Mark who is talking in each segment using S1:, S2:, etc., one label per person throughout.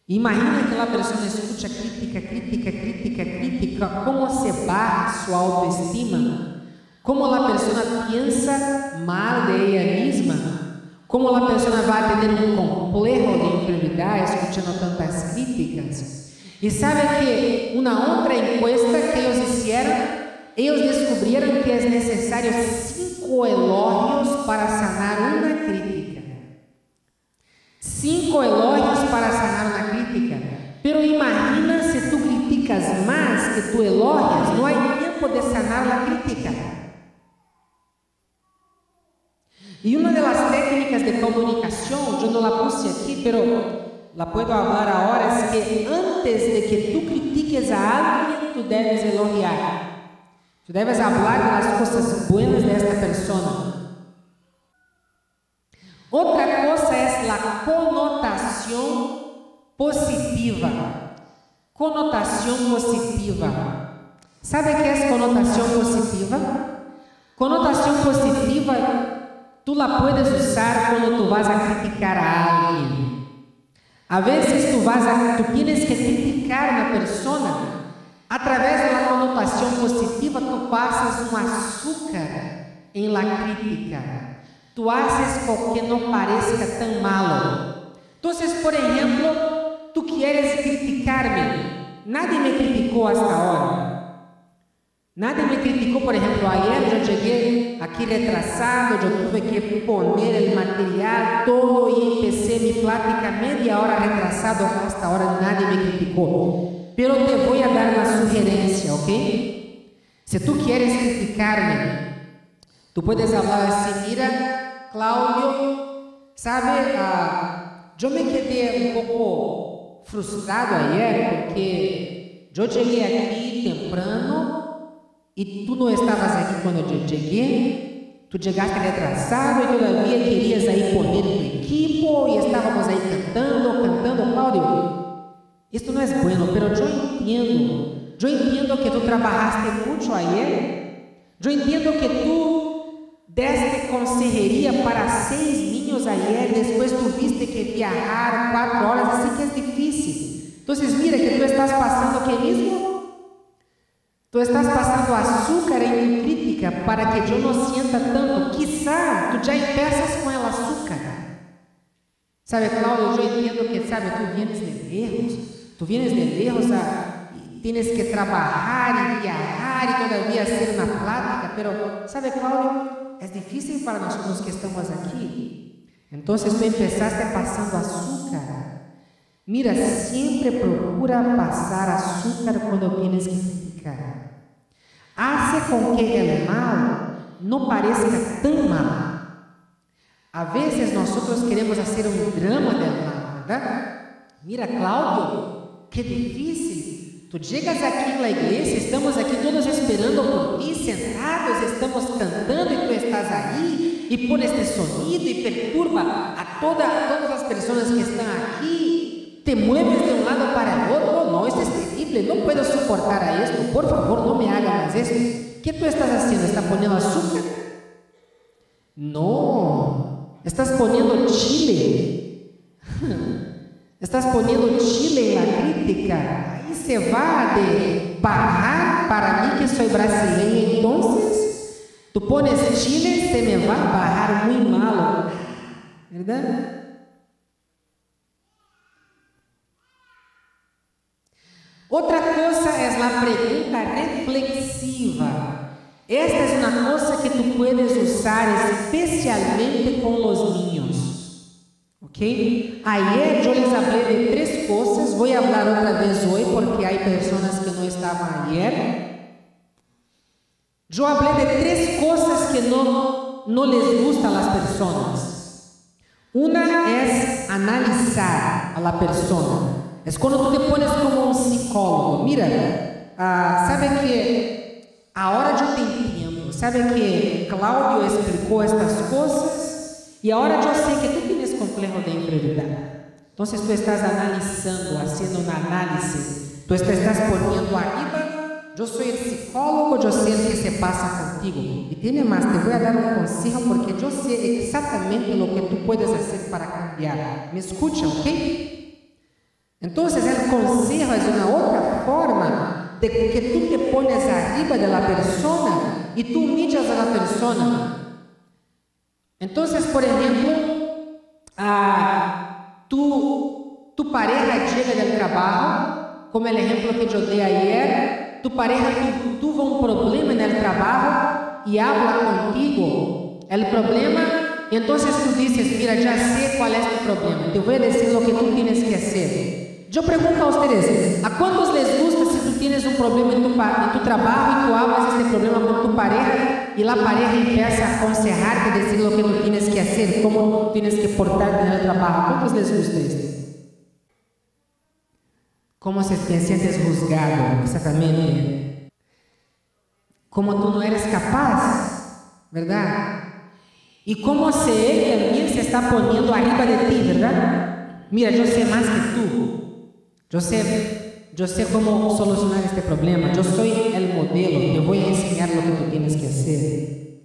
S1: Imagina que a pessoa escuta crítica, como se barra sua autoestima, como a pessoa pensa mal de ela mesma, como a pessoa vai ter complejo de inferioridade escutando tantas críticas. E sabe que uma outra encuesta que eles descobriram que é necessário 5 elogios para sanar uma crítica. 5 elogios para sanar uma crítica. Pero imagina se tu criticas mais que tu elogias, não há tempo de sanar a crítica. E uma das técnicas de comunicação, eu não la puse aqui, pero la puedo falar agora, é que antes de que tu critiques a alguém, tu deves elogiar. Tu deves falar das coisas buenas desta pessoa. Outra coisa é a conotação positiva. Conotação positiva. Sabe o que é conotação positiva? Conotação positiva, tu la puedes usar quando tu vas a criticar a alguém. A vezes tu tienes que criticar uma pessoa. Através da conotação positiva, tu passas açúcar em la crítica. Tu haces porque não parezca tão malo. Então, por exemplo, tu quieres criticar-me. Nadie me criticou hasta agora. Nadie me criticou, por exemplo, ayer eu cheguei aqui retrasado, eu tive que poner o material todo e empecé minha plática meia hora retrasado, hasta agora nadie me criticou. Pero te voy a dar uma sugerência, ¿ok? Se tu quieres criticar-me, tu puedes falar assim: mira, Cláudio, sabe, eu me quedei pouco frustrado ayer porque eu cheguei aqui temprano e tu não estavas aqui quando eu cheguei. Tu chegaste retrasado e todavia querias aí poner tu equipo e estávamos aí cantando, Cláudio. Isto não é bueno, pero eu entendo que tu trabalhaste muito ayer, eu entendo que tu deste consejeria para 6 niños ayer, depois tu viste que viajar 4 horas, assim que é difícil. Então, mira que tu estás passando o que mesmo? Tu estás passando açúcar em tu crítica para que eu não sienta tanto. Quizá tu já empeças com el açúcar. Sabe, Cláudio, eu entendo que, sabe, tu vienes de erros. Tu vienes de lejos y tienes que trabajar y viajar y todavía hacer una plática, pero, ¿sabe, Cláudio? Es difícil para nosotros que estamos aquí. Entonces tú empezaste pasando azúcar. Mira, siempre procura pasar azúcar cuando tienes que criticar. Hace con que el mal no parezca tan mal. A veces nosotros queremos hacer un drama del mal, ¿verdad? Mira, Cláudio, que difícil. Tu chegas aqui na igreja, estamos aqui todos esperando por ti, sentados, estamos cantando e tu estás aí e põe este sonido e perturba a todas as pessoas que estão aqui. Te mueves de um lado para o outro. Não, isso é terrível, não posso suportar a esto. Por favor, não me haga mais isso. ¿Qué tu estás haciendo? ¿Estás poniendo azúcar? No, estás poniendo chile. Estás poniendo chile en la crítica. Ahí se va de bajar para mí que soy brasileña. Entonces, tú pones chile, se me va a bajar muy malo. ¿Verdad? Outra coisa é a pergunta reflexiva. Esta é uma coisa que tu puedes usar especialmente com os niños. ¿Ok? Ayer eu les hablé de 3 coisas. Vou falar outra vez hoje porque há pessoas que não estavam ayer. Eu hablé de 3 coisas que não les gustan a las pessoas. Uma é analisar a la persona. É quando tu te pones como um psicólogo. Mira, sabe que agora eu te entendo. Sabe que Cláudio explicou estas coisas e agora eu sei que tu tienes complexo de inferioridade. Então, tu estás analisando, fazendo uma análise, tu estás poniendo arriba. Eu sou o psicólogo, eu sei o que se passa contigo. E tiene mais, te vou dar um conselho porque eu sei exatamente o que tu puedes fazer para cambiar. Me escucha, ok? Entonces, el consejo es una otra forma de que tú te pones arriba de la persona y tú humillas a la persona. Entonces, por ejemplo, tu pareja llega del trabajo, como el ejemplo que yo di ayer, tu pareja tuvo un problema en el trabajo y habla contigo el problema, y entonces tú dices, mira, ya sé cuál es tu problema, te voy a decir lo que tú tienes que hacer. Yo pregunto a ustedes, ¿a cuántos les gusta si tú tienes un problema en tu trabajo y tú hablas este problema con tu pareja y la pareja empieza a aconsejarte, decir lo que tú tienes que hacer, cómo tú tienes que portarte en el trabajo? ¿A cuántos les gusta esto? ¿Cómo te sientes juzgado? Exactamente. Como tú no eres capaz, ¿verdad? Y como si él también se está poniendo arriba de ti, ¿verdad? Mira, yo sé más que tú. Yo sé cómo solucionar este problema. Yo soy el modelo. Te voy a enseñar lo que tú tienes que hacer.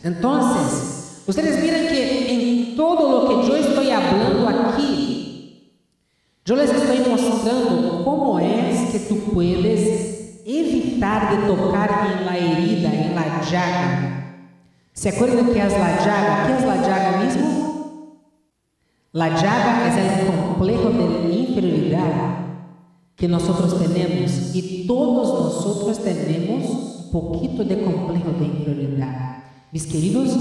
S1: Entonces, ustedes miren que en todo lo que yo estoy hablando aquí, yo les estoy mostrando cómo es que tú puedes evitar de tocar en la herida, en la llaga. ¿Se acuerdan qué es la llaga? ¿Qué es la llaga mismo? La llaga es el complejo de inferioridad que nosotros tenemos, y todos nosotros tenemos un poquito de complejo de inferioridad. Mis queridos,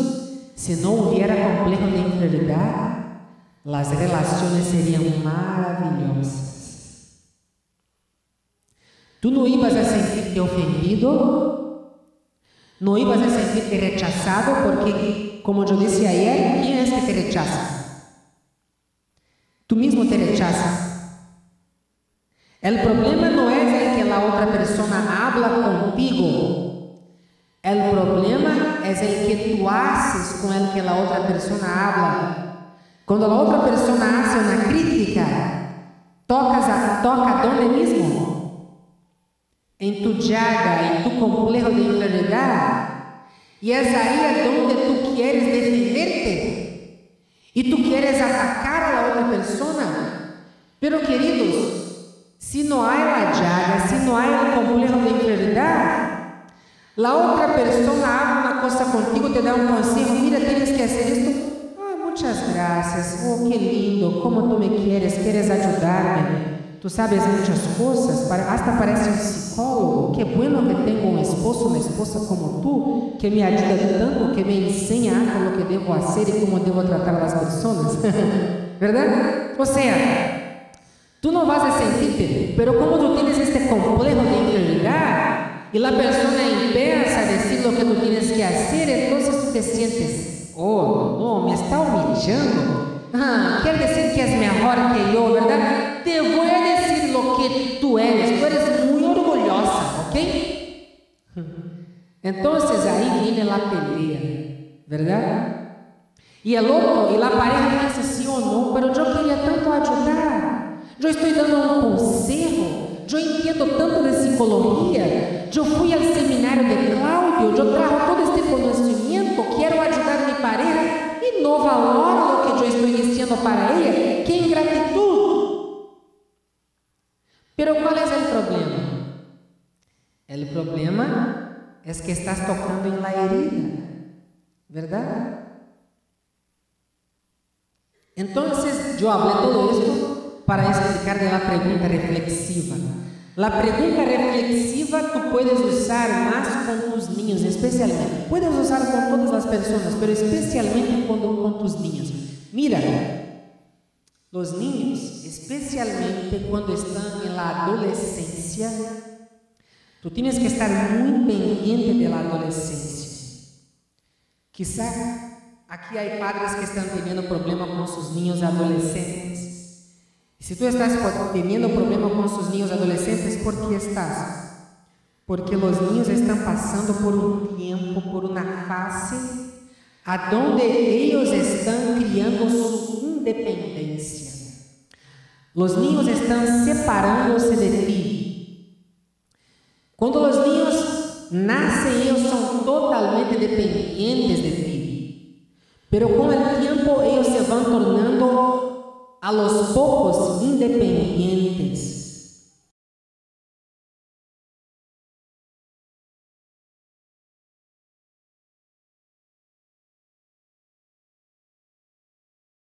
S1: si no hubiera complejo de inferioridad, las relaciones serían maravillosas. Tú no ibas a sentirte ofendido, no ibas a sentirte rechazado, porque, como yo decía ayer, ¿quién es que te rechaza? Tú mismo te rechazas. El problema no es el que la otra persona habla contigo. El problema es el que tú haces con el que la otra persona habla. Cuando la otra persona hace una crítica, toca ¿dónde mismo? En tu llaga, en tu complejo de inferioridad. Y es ahí donde tú quieres defenderte. Y tú quieres atacar a la otra persona. Pero, queridos, si no hay la llaga, si no hay el complejo de inferioridad, la otra persona habla una cosa contigo, te da un consejo, mira, tienes que hacer esto. Muchas gracias, oh, qué lindo, cómo tú me quieres ayudarme. Tú sabes muchas cosas, hasta parece un psicólogo. Qué bueno que tengo un esposo, una esposa como tú, que me ayuda tanto, que me enseña hasta lo que debo hacer y cómo debo tratar a las personas. ¿Verdad? O sea, tú no vas a sentirte, pero como tú tienes este complejo de inferioridad y la persona empieza a decir lo que tú tienes que hacer, entonces tú te sientes, oh, no, me está humillando. Quiere decir que es mejor que yo, ¿verdad? Te voy a decir lo que tú eres muy orgullosa, ¿ok? Entonces ahí viene la pelea, ¿verdad? Y el otro, y la pareja piensa sí o no, pero yo quería tanto ayudar, yo estoy dando un consejo, yo entiendo tanto de psicología, yo fui al seminario de Claudio, yo trajo todo este conocimiento, quiero ayudar a mi pareja, y no valora lo que yo estoy diciendo para ella. ¡Qué ingratitud! Pero ¿cuál es el problema? El problema es que estás tocando en la herida, ¿verdad? Entonces yo hablé todo esto para explicar de la pregunta reflexiva. La pregunta reflexiva tú puedes usar más con tus niños, especialmente. Puedes usar con todas las personas, pero especialmente con tus niños. Mira, los niños, especialmente cuando están en la adolescencia, tú tienes que estar muy pendiente de la adolescencia. Quizá aquí hay padres que están teniendo problemas con sus niños adolescentes. Y si tú estás teniendo problemas con sus niños adolescentes, ¿por qué estás? Porque los niños están pasando por un tiempo, por una fase, a donde ellos están criando su independencia. Los niños están separándose de ti. Cuando los niños nacen, ellos son totalmente dependientes de ti. Pero con el tiempo ellos se van tornando a los pocos independientes